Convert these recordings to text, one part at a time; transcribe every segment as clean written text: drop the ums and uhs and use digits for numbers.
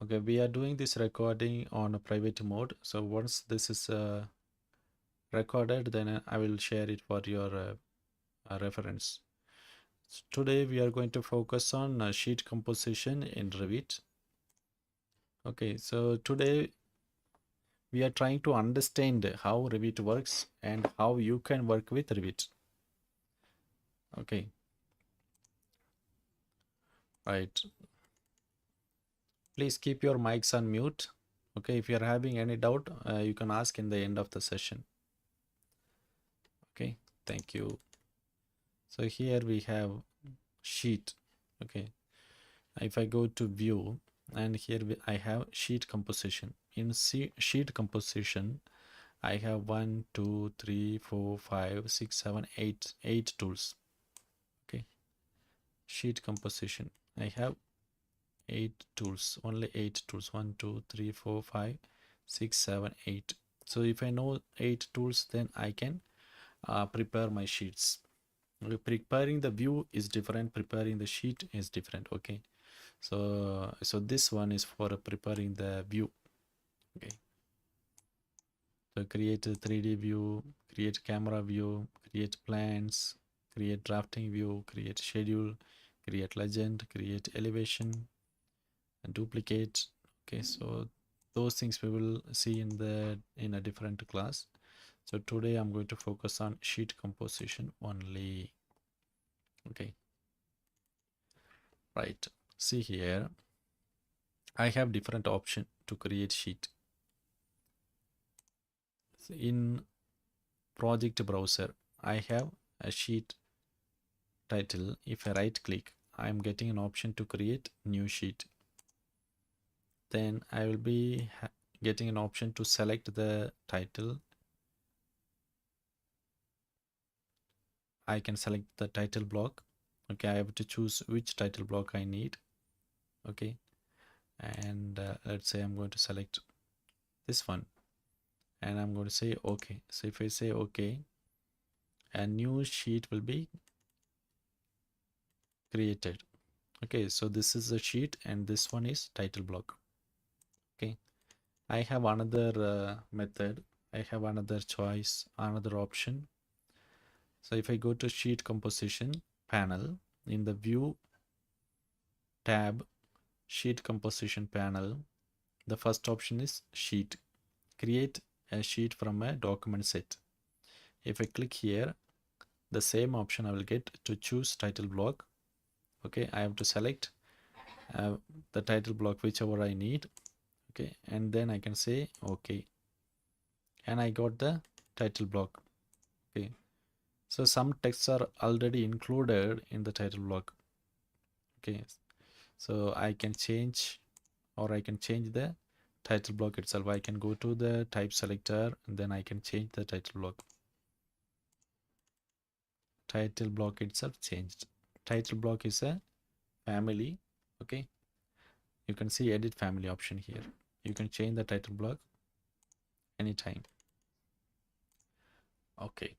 Okay, we are doing this recording on a private mode. So once this is recorded, then I will share it for your reference. So today we are going to focus on sheet composition in Revit. Okay, so today we are trying to understand how Revit works and how you can work with Revit. Okay, right. Please keep your mics on mute. Okay, if you are having any doubt, you can ask in the end of the session. Okay, thank you. So here we have sheet. Okay, if I go to view, and here I have sheet composition. In sheet composition, I have 1 2 3 4 5 6 7 8 tools. Okay, sheet composition, I have 8 tools, only 8 tools. 1 2 3 4 5 6 7 8. So if I know 8 tools, then I can prepare my sheets. Preparing the view is different, preparing the sheet is different. Okay, so this one is for preparing the view. Okay, so create a 3D view, create camera view, create plans, create drafting view, create schedule, create legend, create elevation, and duplicate. Okay, so those things we will see in a different class. So today I'm going to focus on sheet composition only. Okay, right, see here I have different option to create sheet. In project browser, I have a sheet title. If I right click, I am getting an option to create new sheet. Then I will be getting an option to select the title. I can select the title block. Okay, I have to choose which title block I need. Okay, and let's say I'm going to select this one, and I'm going to say okay. So if I say okay, a new sheet will be created. Okay, so this is a sheet and this one is title block. Okay, I have another method. I have another choice, another option. So if I go to sheet composition panel, in the view tab, sheet composition panel, the first option is sheet. Create a sheet from a document set. If I click here, the same option I will get to choose title block. Okay, I have to select the title block whichever I need. Okay, and then I can say okay, and I got the title block. Okay, so some texts are already included in the title block. Okay, so I can change, or I can change the title block itself. I can go to the type selector and then I can change the title block. Title block itself changed. Title block is a family. Okay, you can see edit family option here. You can change the title block anytime. Okay,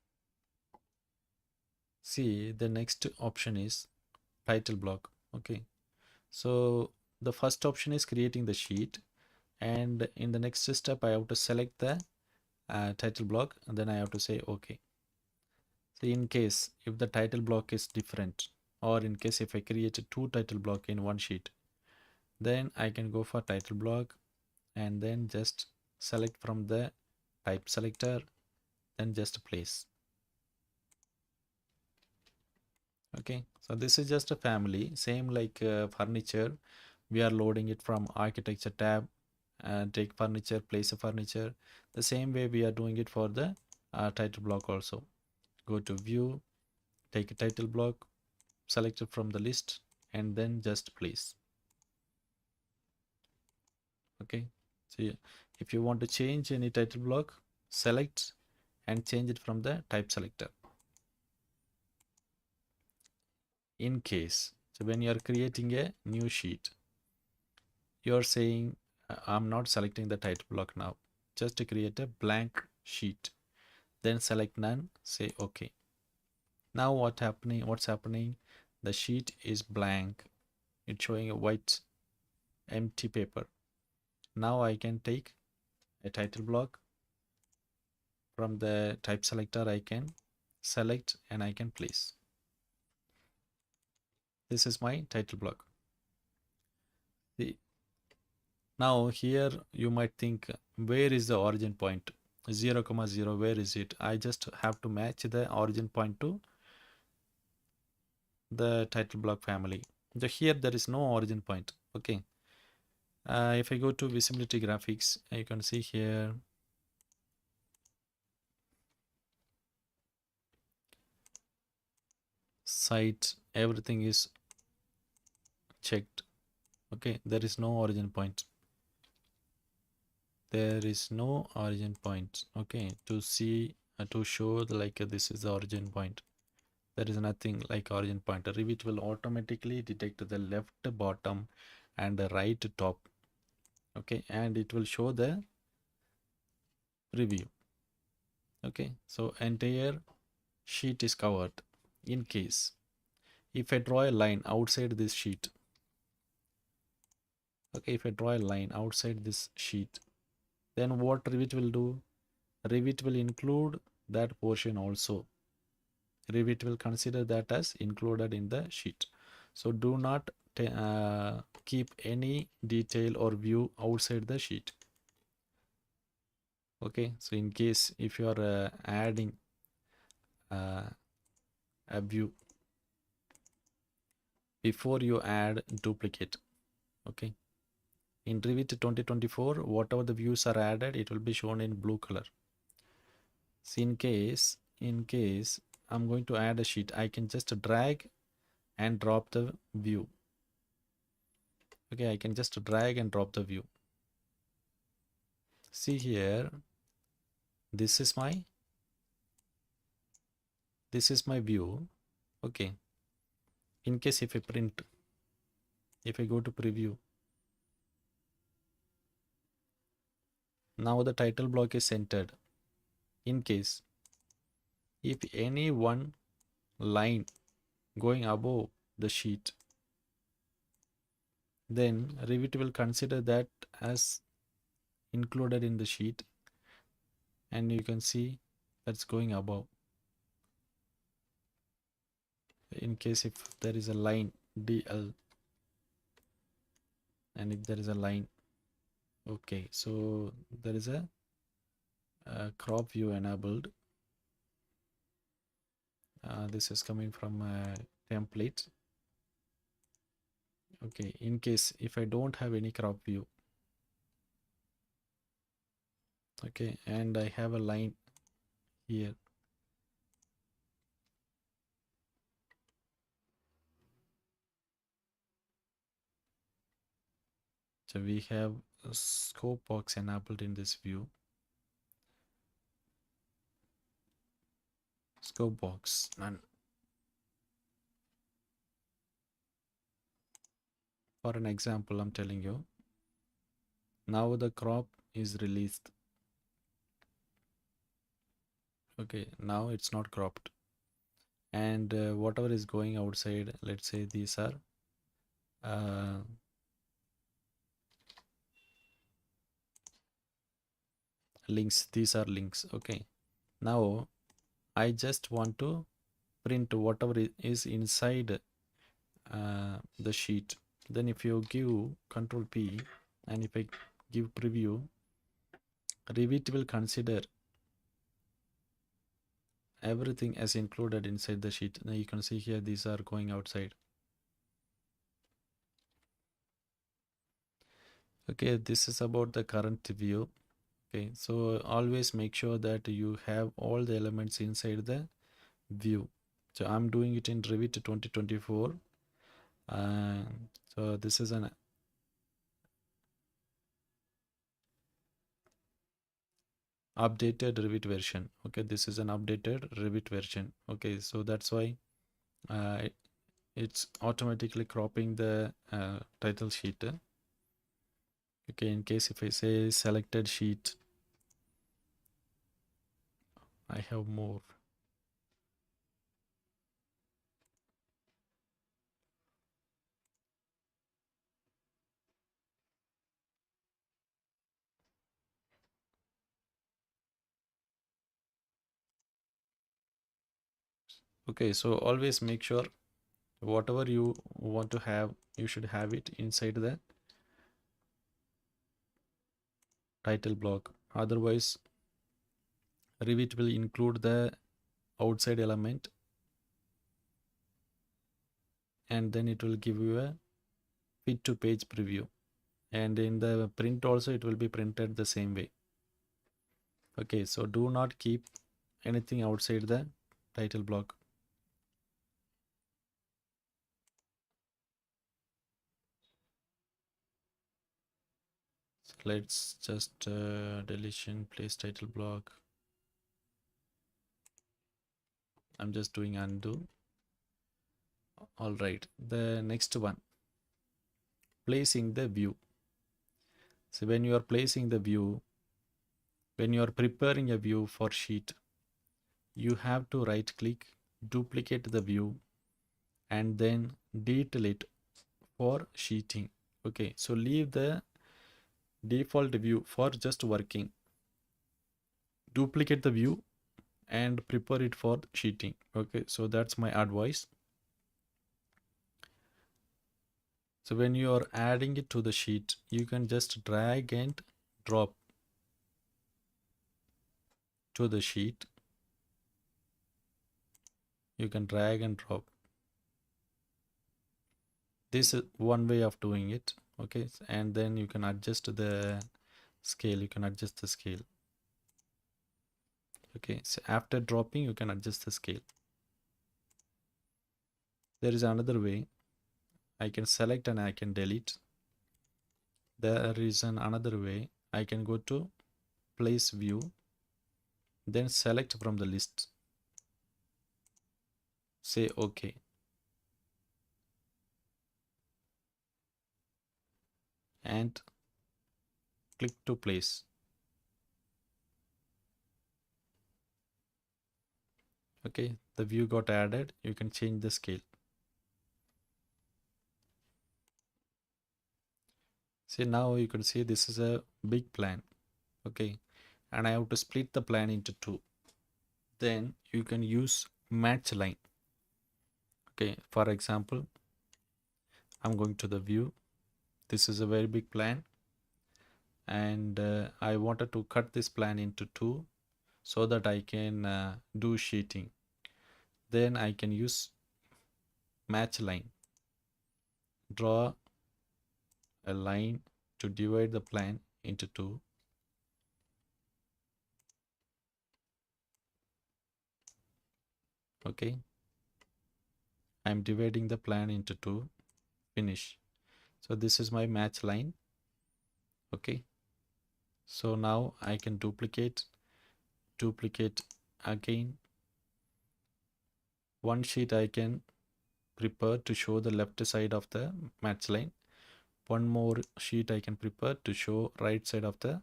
see the next option is title block. Okay, so the first option is creating the sheet, and in the next step I have to select the title block, and then I have to say okay. So in case if the title block is different, or in case if I create two title block in one sheet, then I can go for title block and then just select from the type selector, then just place. Okay, so this is just a family, same like furniture. We are loading it from architecture tab, take furniture, place a furniture. The same way we are doing it for the title block also. Go to view, take a title block, select it from the list, and then just place. Okay, so if you want to change any title block, select and change it from the type selector. In case, so when you are creating a new sheet, you are saying I'm not selecting the title block now, just to create a blank sheet, then select none, say okay. Now what's happening, the sheet is blank. It's showing a white empty paper. Now I can take a title block. From the type selector, I can select and I can place. This is my title block. Now here you might think, where is the origin point? 0, 0, where is it? I just have to match the origin point to the title block family. So here there is no origin point. Okay. If I go to visibility graphics, you can see here site, everything is checked. Okay, there is no origin point. There is no origin point. Okay, to see to show this is the origin point. There is nothing like origin point. Revit will automatically detect the left bottom and the right top. Okay, and it will show the preview. Okay, so entire sheet is covered. In case if I draw a line outside this sheet, okay, if I draw a line outside this sheet, then what Revit will do? Revit will include that portion also. Revit will consider that as included in the sheet. So do not keep any detail or view outside the sheet. Okay, so in case if you are adding a view, before you add duplicate, okay, in Revit 2024, whatever the views are added, it will be shown in blue color. So in case I'm going to add a sheet, I can just drag and drop the view. Okay, I can just drag and drop the view. See here, this is my view. Okay, in case if I print, if I go to preview, now the title block is centered. In case if any one line going above the sheet, then Revit will consider that as included in the sheet, and you can see that's going above. In case if there is a line DL, and if there is a line, okay, so there is a crop view enabled. This is coming from a template. Okay, in case if I don't have any crop view, okay, and I have a line here, so we have a scope box enabled in this view. Scope box, and for an example I'm telling you, now the crop is released. Okay, now it's not cropped, and whatever is going outside, let's say these are links, these are links. Okay, now I just want to print whatever is inside the sheet. Then if you give Control P and if I give preview, Revit will consider everything as included inside the sheet. Now you can see here these are going outside. Okay, this is about the current view. Okay, so always make sure that you have all the elements inside the view. So I'm doing it in Revit 2024. So this is an updated Revit version. Okay, this is an updated Revit version. Okay, so that's why it's automatically cropping the title sheet. Okay, in case if I say selected sheet, I have more. Okay, so always make sure whatever you want to have, you should have it inside the title block. Otherwise, Revit will include the outside element and then it will give you a fit to page preview. And in the print also, it will be printed the same way. Okay, so do not keep anything outside the title block. So let's just deletion place title block. I'm just doing undo. All right, the next one, placing the view. So when you are placing the view, when you are preparing a view for sheet, you have to right click, duplicate the view, and then delete it for sheeting. Okay, so leave the default view for just working. Duplicate the view and prepare it for sheeting. Okay, so that's my advice. So when you are adding it to the sheet, you can just drag and drop to the sheet. You can drag and drop. This is one way of doing it. Okay, and then you can adjust the scale. You can adjust the scale. Okay, so after dropping, you can adjust the scale. There is another way. I can select and I can delete. There is another way. I can go to place view, then select from the list. Say OK. And click to place. Okay, the view got added. You can change the scale. See, now you can see this is a big plan. Okay, and I have to split the plan into two. Then you can use match line. Okay, for example, I'm going to the view. This is a very big plan, and I wanted to cut this plan into two so that I can do sheeting. Then I can use match line. Draw a line to divide the plan into two. Okay, I'm dividing the plan into two. Finish. So this is my match line. Okay, so now I can duplicate again. One sheet I can prepare to show the left side of the match line. One more sheet I can prepare to show right side of the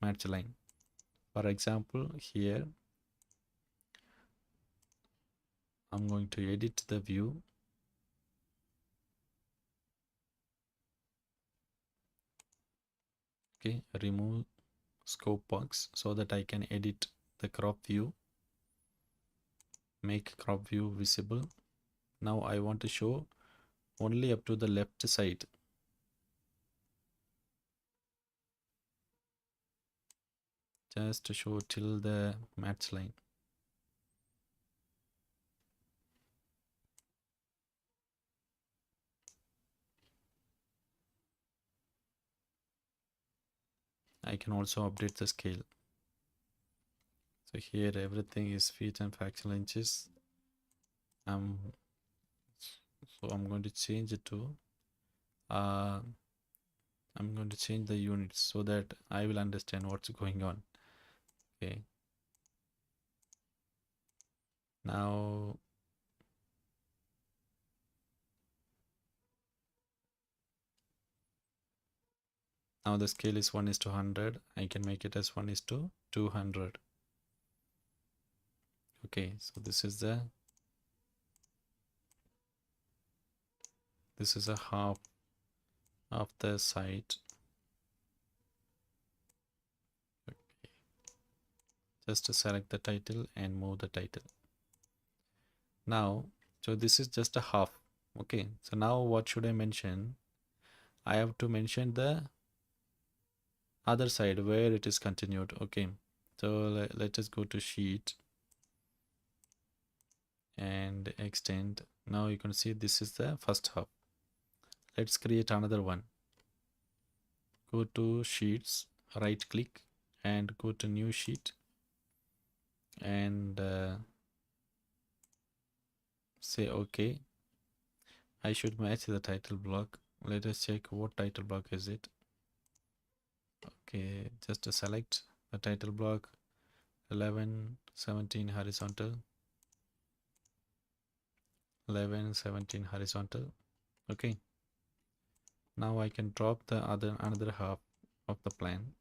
match line. For example, here I'm going to edit the view. Okay, remove scope box so that I can edit the crop view. Make crop view visible. Now I want to show only up to the left side. Just to show till the match line. I can also update the scale. So here everything is feet and fractional inches. So I'm going to change it to I'm going to change the units so that I will understand what's going on. Okay. Now the scale is 1:100. I can make it as 1:200. Okay, so this is a half of the side. Just to select the title and move the title. Now, so this is just a half. Okay, so now what should I mention? I have to mention the other side where it is continued. Okay, so let us go to sheet and extend. Now you can see this is the first half. Let's create another one. Go to sheets, right click and go to new sheet and say okay. I should match the title block. Let us check what title block is it. Okay, just select the title block 11 17 horizontal, 11 17 horizontal. Okay, now I can drop the another half of the plan.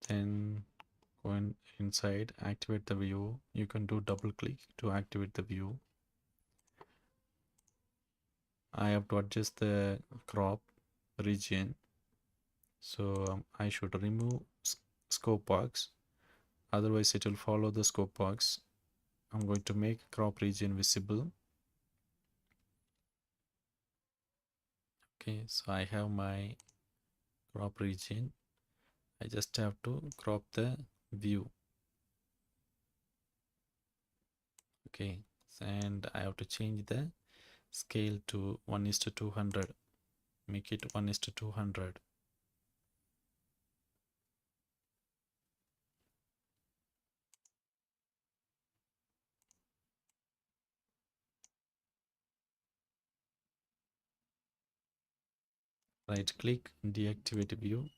Then go inside, activate the view. You can do double click to activate the view. I have to adjust the crop region, so I should remove scope box, otherwise it will follow the scope box. I'm going to make crop region visible. Okay, so I have my crop region. I just have to crop the view. Okay, and I have to change the scale to 1:200. Make it 1:200. Right click, deactivate view,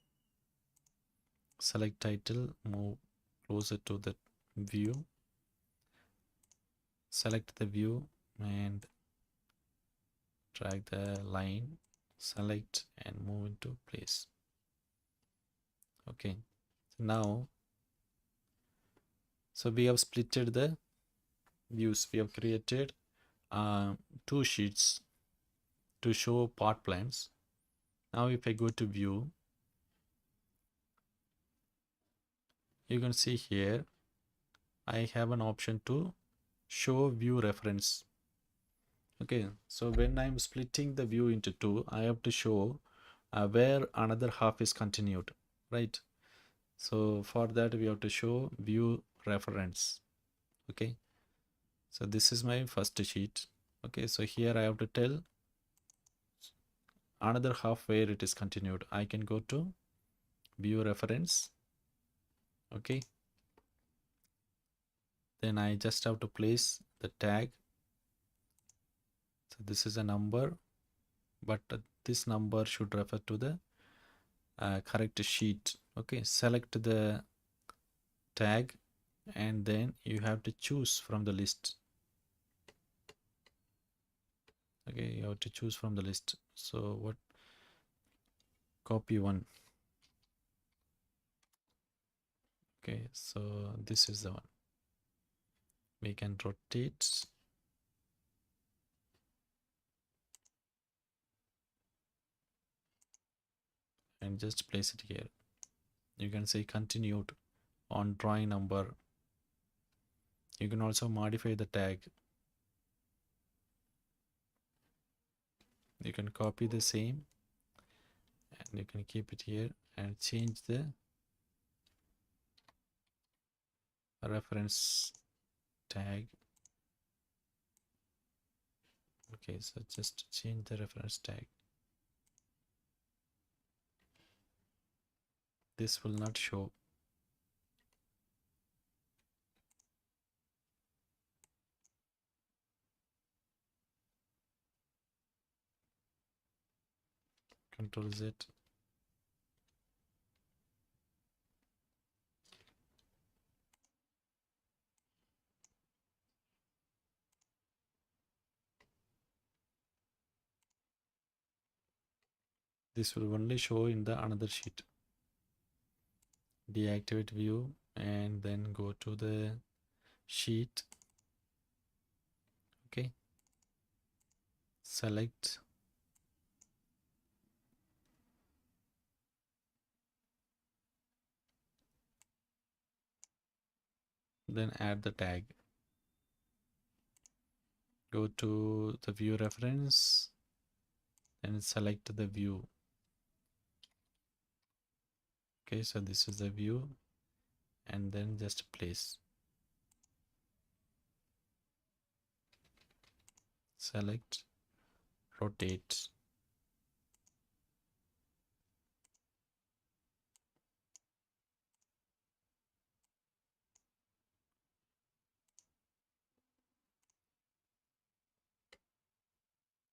select title, move closer to the view, select the view and drag the line, select and move into place. Okay, now so we have splitted the views. We have created two sheets to show part plans. Now if I go to view, you can see here I have an option to show view reference. Okay, so when I'm splitting the view into two, I have to show where another half is continued, right? So for that we have to show view reference. Okay, so this is my first sheet. Okay, so here I have to tell another half where it is continued. I can go to view reference. Okay, then I just have to place the tag. So this is a number, but this number should refer to the correct sheet. Okay, select the tag and then you have to choose from the list. Okay, you have to choose from the list. So what, copy one. Okay, so this is the one. We can rotate and just place it here. You can say continued on drawing number. You can also modify the tag. You can copy the same and you can keep it here and change the reference tag. Okay, so just change the reference tag. This will not show. Control Z. This will only show in the another sheet. Deactivate view and then go to the sheet. Okay, select then add the tag. Go to the view reference and select the view. Okay, so this is the view, and then just place. Select, rotate.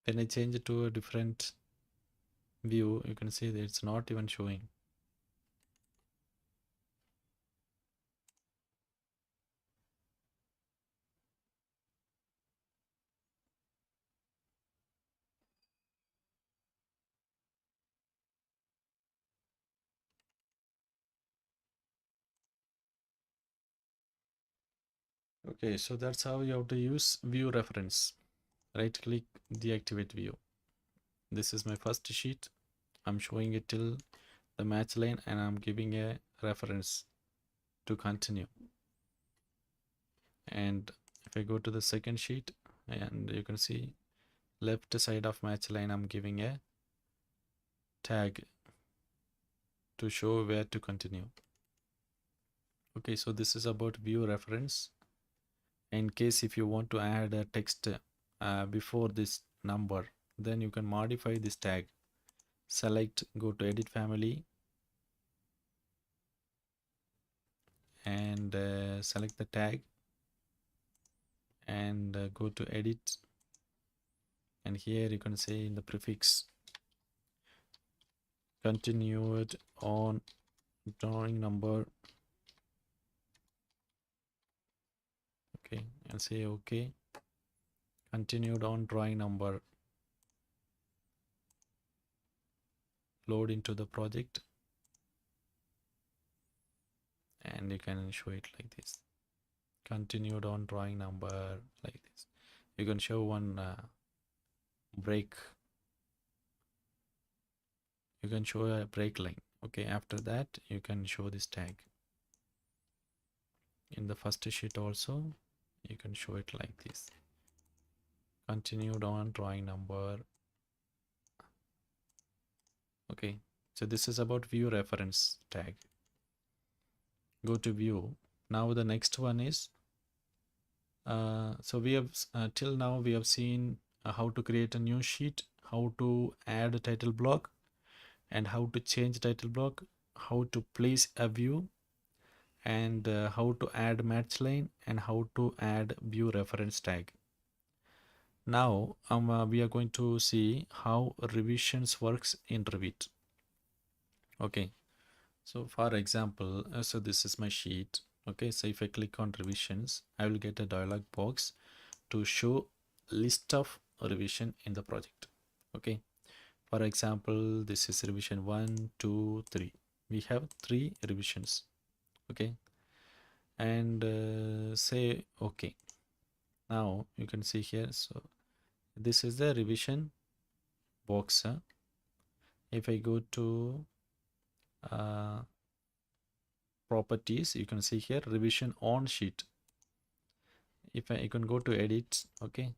When I change it to a different view, you can see that it's not even showing. Okay, so that's how you have to use view reference. Right click, deactivate view. This is my first sheet. I'm showing it till the match line and I'm giving a reference to continue. And if I go to the second sheet, and you can see left side of match line, I'm giving a tag to show where to continue. Okay, so this is about view reference. In case if you want to add a text before this number, then you can modify this tag. Select, go to edit family, and select the tag, and go to edit, and here you can say in the prefix continued on drawing number. Okay, and say okay, continued on drawing number. Load into the project, and you can show it like this. Continued on drawing number, like this. You can show one break. You can show a break line. Okay, after that you can show this tag. In the first sheet also you can show it like this. Continued on drawing number. Okay, so this is about view reference tag. Go to view. Now the next one is so we have till now we have seen how to create a new sheet, how to add a title block, and how to change title block, how to place a view, and how to add match line, and how to add view reference tag. Now we are going to see how revisions works in Revit. Okay, so for example, so this is my sheet. Okay, so if I click on revisions, I will get a dialog box to show list of revision in the project. Okay, for example, this is revision 1, 2, 3. We have 3 revisions. Okay, and say okay. Now you can see here, so this is the revision box. If I go to properties, you can see here revision on sheet. If you can go to edit. Okay,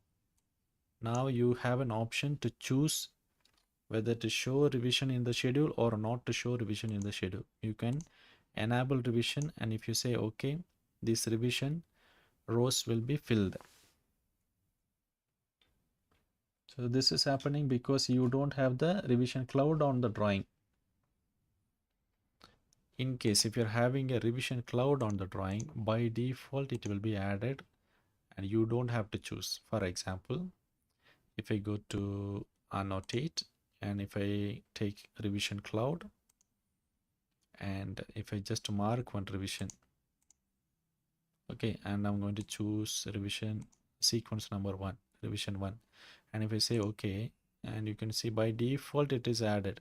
now you have an option to choose whether to show revision in the schedule or not to show revision in the schedule. You can enable revision, and if you say okay, this revision rows will be filled. So this is happening because you don't have the revision cloud on the drawing. In case if you're having a revision cloud on the drawing, by default it will be added and you don't have to choose. For example, if I go to annotate, and if I take revision cloud, and if I just mark one revision, okay, and I'm going to choose revision sequence number 1, revision 1, and if I say okay, and you can see by default it is added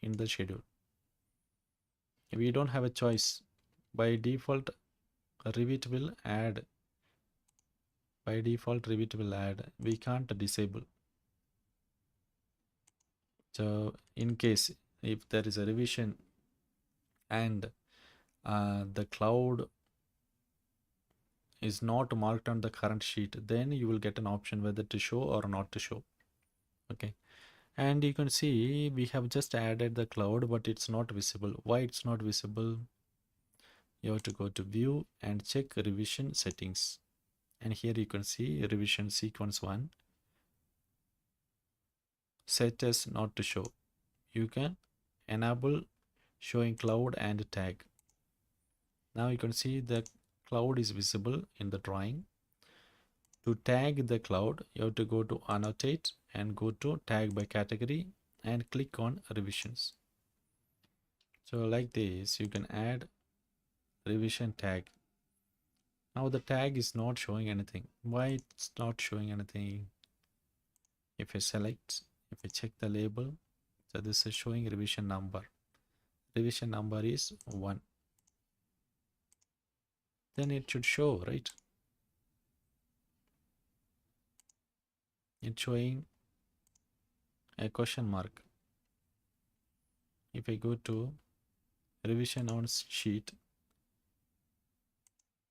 in the schedule. We don't have a choice. By default Revit will add. By default Revit will add. We can't disable. So in case if there is a revision and the cloud is not marked on the current sheet, then you will get an option whether to show or not to show. Okay, and you can see we have just added the cloud, but it's not visible. Why it's not visible? You have to go to view and check revision settings, and here you can see revision sequence 1 set as not to show. You can enable showing cloud and tag. Now you can see the cloud is visible in the drawing. To tag the cloud, you have to go to annotate and go to tag by category and click on revisions. So like this, you can add revision tag. Now the tag is not showing anything. Why it's not showing anything? If I select, if I check the label, so this is showing revision number. Revision number is 1. Then it should show, right? It's showing a question mark. If I go to revision on sheet,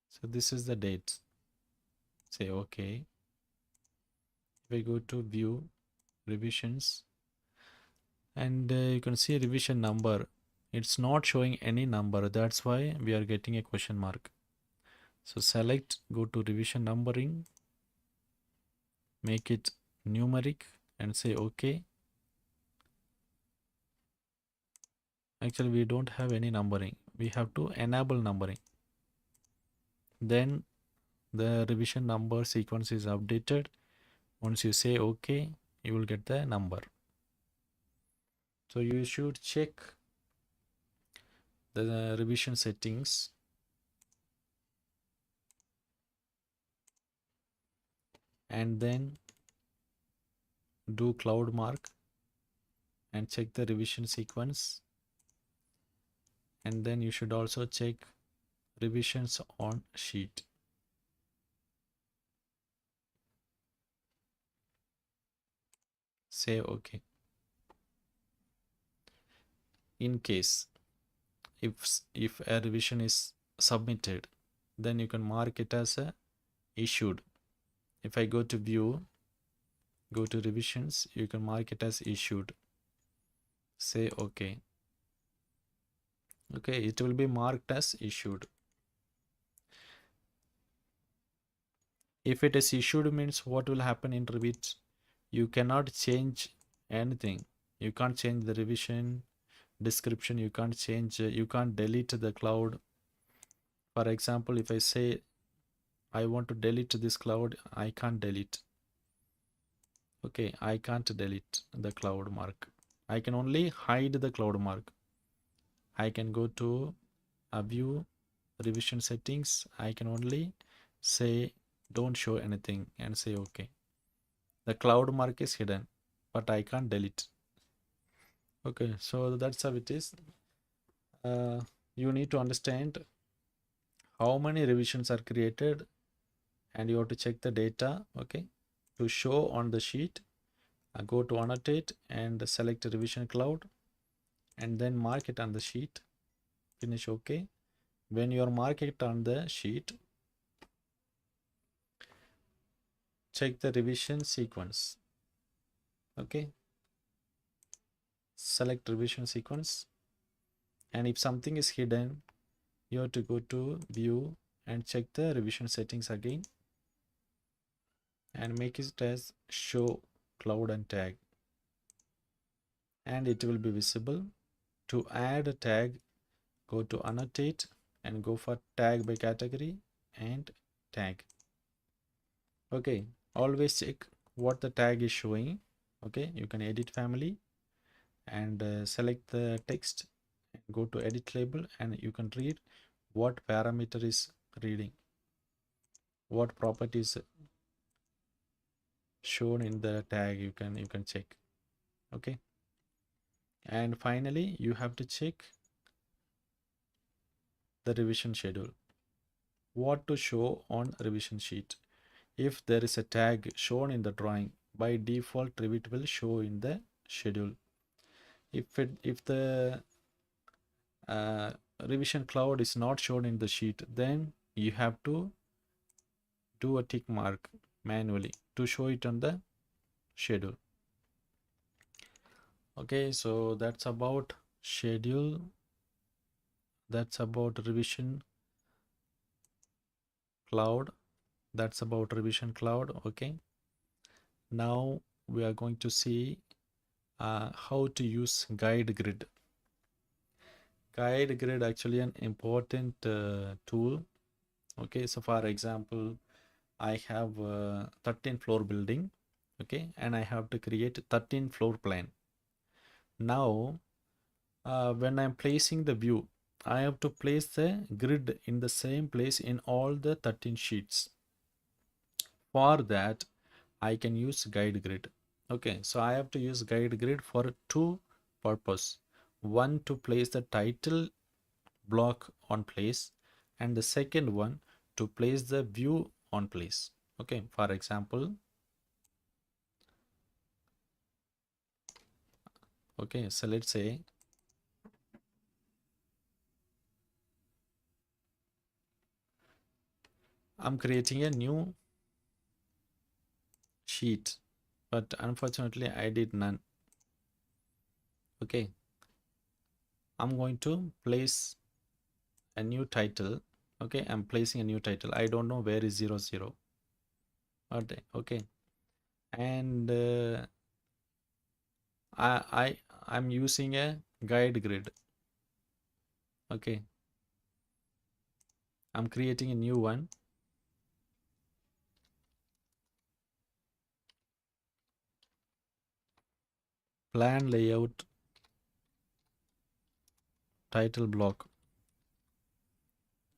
so this is the date. Say okay. If I go to view revisions, and you can see revision number, it's not showing any number. That's why we are getting a question mark. So select, go to revision numbering, make it numeric and say okay. Actually we don't have any numbering, we have to enable numbering. Then the revision number sequence is updated. Once you say okay, you will get the number. So you should check the revision settings and then do cloud mark and check the revision sequence, and then you should also check revisions on sheet. Say okay. In case if a revision is submitted, then you can mark it as a issued. If I go to view, go to revisions, you can mark it as issued. Say okay. Okay, it will be marked as issued. If it is issued means what will happen in Revit? You cannot change anything. You can't change the revision description, you can't change, you can't delete the cloud. For example, if I say I want to delete this cloud, I can't delete. Okay, I can't delete the cloud mark. I can only hide the cloud mark. I can go to a view revision settings. I can only say don't show anything and say okay. The cloud mark is hidden, but I can't delete. Okay, so that's how it is. You need to understand how many revisions are created and you have to check the data. Okay, to show on the sheet, go to annotate and select revision cloud and then mark it on the sheet. Finish okay. When you are mark it on the sheet, check the revision sequence. Okay, select revision sequence, and if something is hidden, you have to go to view and check the revision settings again and make it as show cloud and tag, and it will be visible. To add a tag, go to annotate and go for tag by category and tag. Okay, always check what the tag is showing. Okay, you can edit family and select the text, go to edit label, and you can read what parameter is reading, what properties shown in the tag. You can check. Okay, and finally you have to check the revision schedule, what to show on revision sheet. If there is a tag shown in the drawing, by default Revit will show in the schedule. If the revision cloud is not shown in the sheet, then you have to do a tick mark manually to show it on the schedule. Okay, so that's about schedule. That's about revision cloud. That's about revision cloud. Okay, now we are going to see how to use guide grid. Guide grid actually an important tool. Okay, so for example, I have a 13 floor building. Okay, and I have to create 13 floor plan. Now when I'm placing the view, I have to place the grid in the same place in all the 13 sheets. For that, I can use guide grid. Okay, so I have to use guide grid for two purpose. One, to place the title block on place, and the second one to place the view on place. Okay, for example, okay, so let's say I'm creating a new sheet, but unfortunately I did none. Okay, I'm going to place a new title. Okay, I'm placing a new title. I don't know where is 00. Okay, okay, and I'm using a guide grid. Okay, I'm creating a new one. Plan layout title block.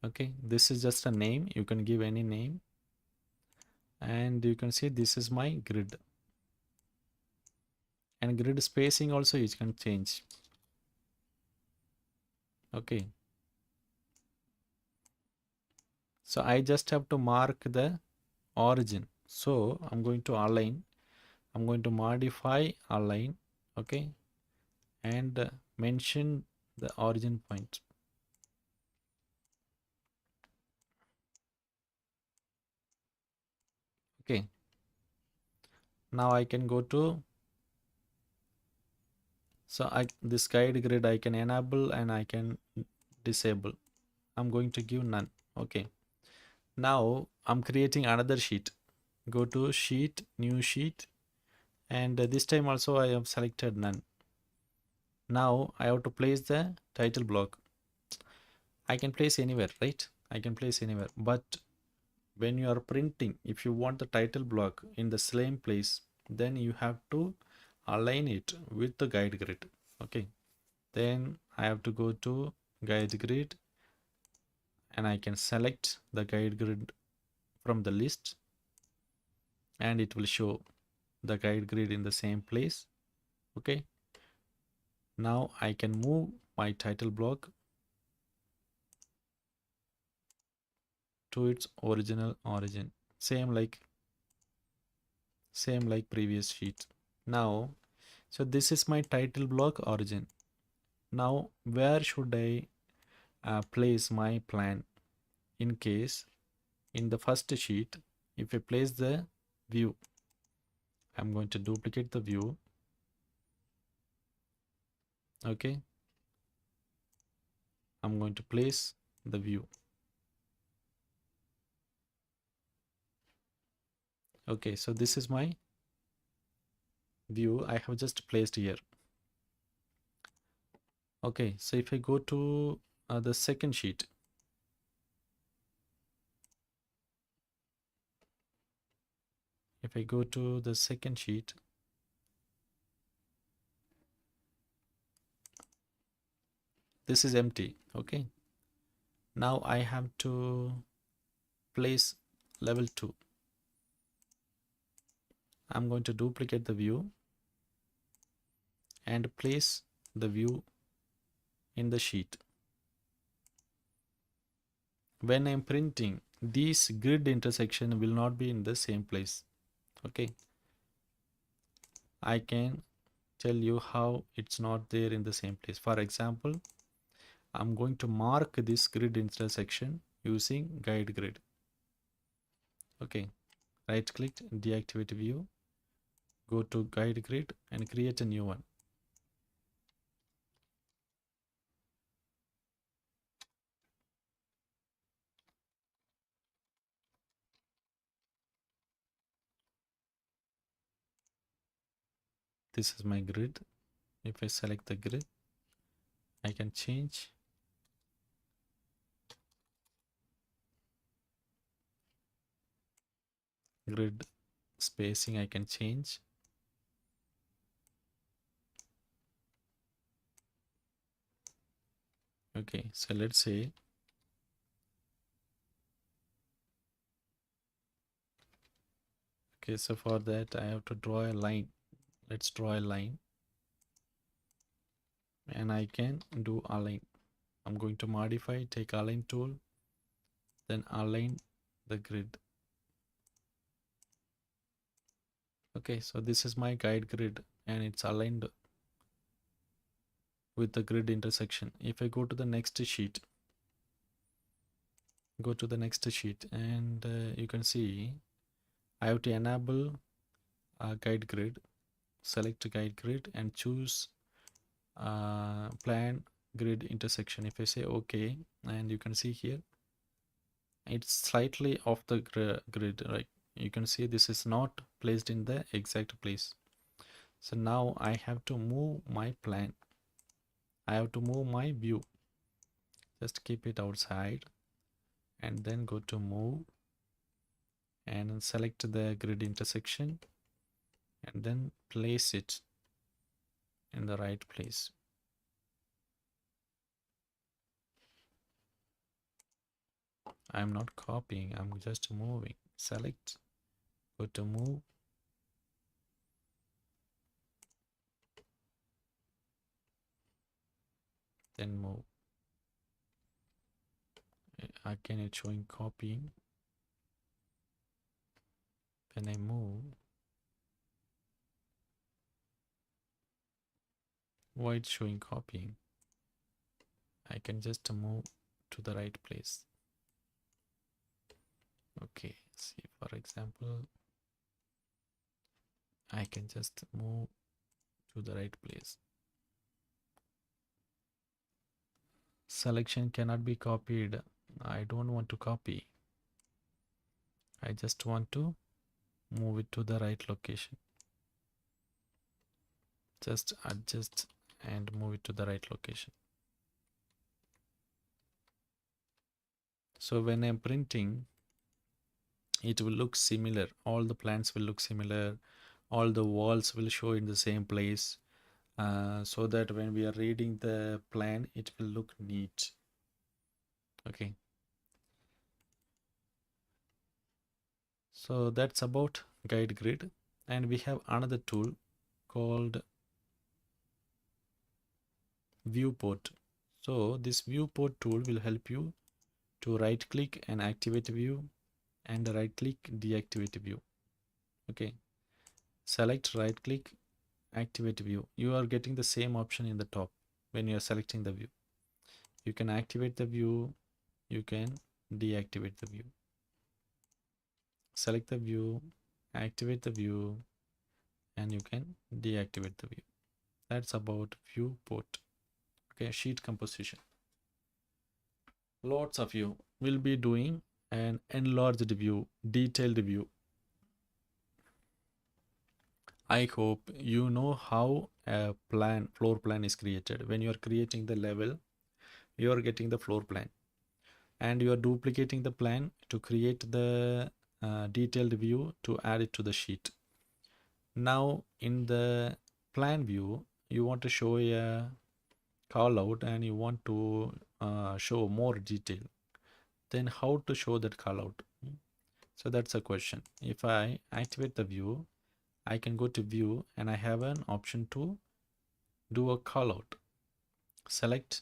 Okay, this is just a name. You can give any name, and you can see this is my grid, and grid spacing also you can change. Okay, so I just have to mark the origin. So I'm going to align. I'm going to modify align. Okay, and mention the origin point. Okay, now I can go to, so I, this guide grid I can enable and I can disable. I'm going to give none. Okay, now I'm creating another sheet. Go to sheet, new sheet, and this time also I have selected none. Now I have to place the title block. I can place anywhere, right? I can place anywhere, but when you are printing, if you want the title block in the same place, then you have to align it with the guide grid. Okay, then I have to go to guide grid and I can select the guide grid from the list, and it will show the guide grid in the same place. Okay, now I can move my title block to its original origin, same like previous sheet. Now, so this is my title block origin. Now where should I place my plan? In case in the first sheet, if I place the view, I'm going to duplicate the view. Okay, I'm going to place the view. Okay, so this is my view I have just placed here. Okay, so if I go to the second sheet, if I go to the second sheet, this is empty. Okay, now I have to place level 2. I'm going to duplicate the view and place the view in the sheet. When I'm printing, these grid intersection will not be in the same place. Okay, I can tell you how it's not there in the same place. For example, I'm going to mark this grid intersection using guide grid. Okay, right click, deactivate view, go to guide grid and create a new one. This is my grid. If I select the grid, I can change grid spacing. I can change. Okay, so let's say okay, so for that I have to draw a line. Let's draw a line and I can do align. I'm going to modify, take align tool, then align the grid. Okay, so this is my guide grid and it's aligned with the grid intersection. If I go to the next sheet, and you can see I have to enable a guide grid, select guide grid and choose plan grid intersection. If I say okay, and you can see here it's slightly off the grid, right? You can see this is not placed in the exact place. So now I have to move my plan. I have to move my view. Just keep it outside and then go to move and select the grid intersection and then place it in the right place. I'm not copying, I'm just moving. Select, go to move, then move. Again it's showing copying. When I move, why it's showing copying? I can just move to the right place. Okay, see, for example, I can just move to the right place. Selection cannot be copied. I don't want to copy. I just want to move it to the right location. Just adjust and move it to the right location. So when I'm printing, it will look similar. All the plans will look similar. All the walls will show in the same place. So that when we are reading the plan, it will look neat. Okay. So that's about guide grid. And we have another tool called viewport. So this viewport tool will help you to right click and activate view and right click deactivate view. Okay, select right click activate view. You are getting the same option in the top when you are selecting the view. You can activate the view, you can deactivate the view. Select the view, activate the view, and you can deactivate the view. That's about viewport. Okay, sheet composition. Lots of you will be doing an enlarged view, detailed view. I hope you know how a floor plan is created. When you are creating the level, you are getting the floor plan and you are duplicating the plan to create the detailed view to add it to the sheet. Now in the plan view, you want to show a call out and you want to show more detail. Then how to show that call out? So that's a question. If I activate the view, I can go to view and I have an option to do a call out. Select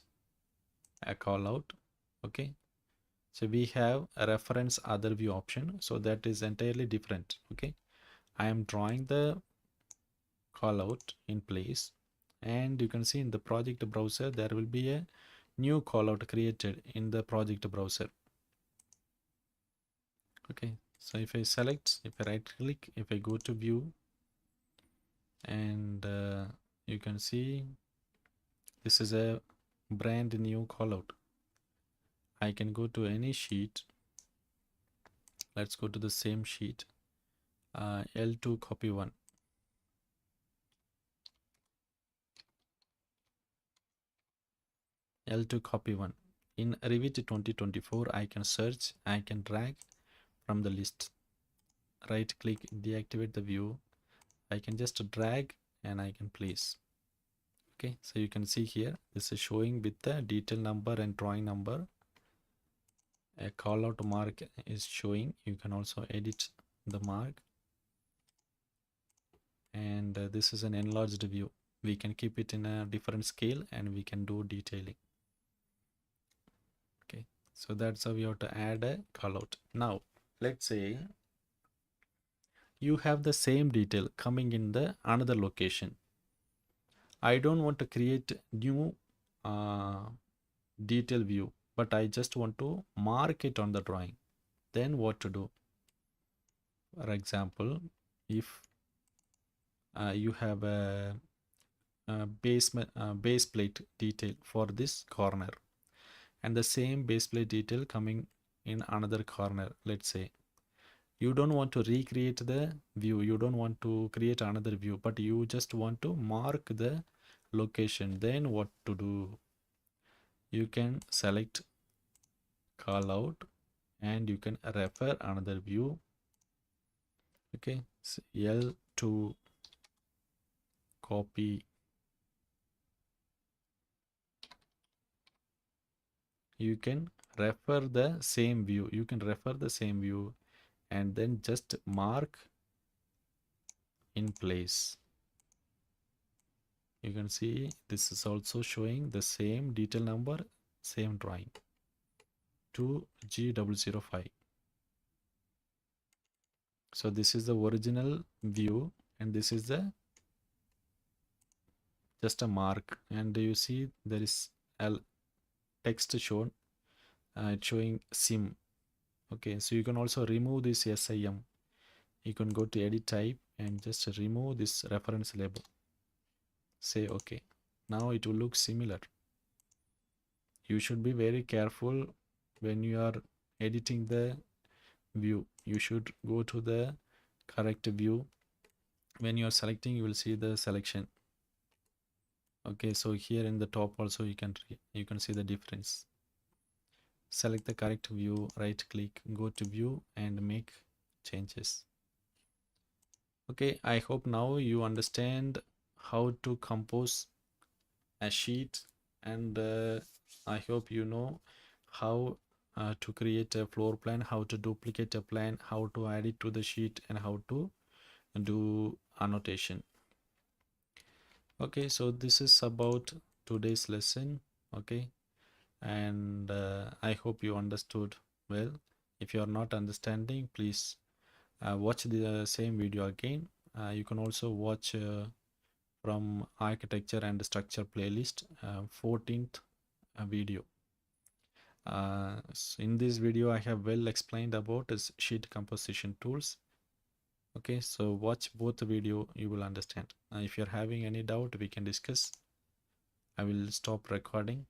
a call out. Okay, so we have a reference other view option, so that is entirely different. Okay, I am drawing the call out in place and you can see in the project browser there will be a new call out created in the project browser. Okay, So if I select, if I right click, if I go to view, and you can see this is a brand new callout. I can go to any sheet. Let's go to the same sheet. L2 copy 1. L2 copy 1. In Revit 2024, I can search, I can drag from the list. Right click, deactivate the view. I can just drag and I can place. Okay, so you can see here, this is showing with the detail number and drawing number. A callout mark is showing. You can also edit the mark. And this is an enlarged view. We can keep it in a different scale and we can do detailing. Okay, so that's how we have to add a callout. Now, let's say you have the same detail coming in the another location. I don't want to create new detail view, but I just want to mark it on the drawing. Then what to do? For example, if you have a base plate detail for this corner and the same base plate detail coming in another corner, let's say you don't want to recreate the view, you don't want to create another view, but you just want to mark the location. Then what to do? You can select call out and you can refer another view. Okay, so L2 copy. You can refer the same view, you can refer the same view and then just mark in place. You can see this is also showing the same detail number, same drawing, 2G005. So this is the original view and this is the just a mark, and you see there is a text shown. It's showing sim. Okay, so you can also remove this SIM. You can go to edit type and just remove this reference label. Say okay. Now it will look similar. You should be very careful when you are editing the view. You should go to the correct view. When you are selecting, you will see the selection. Okay, so here in the top also you can see the difference. Select the correct view, right click, go to view and make changes. Okay, I hope now you understand how to compose a sheet, and I hope you know how to create a floor plan, how to duplicate a plan, how to add it to the sheet, and how to do annotation. Okay, so this is about today's lesson. Okay, and I hope you understood well. If you are not understanding, please watch the same video again. You can also watch from architecture and structure playlist 14th video. In this video I have well explained about sheet composition tools. Okay, so watch both the video, you will understand. If you're having any doubt, we can discuss. I will stop recording.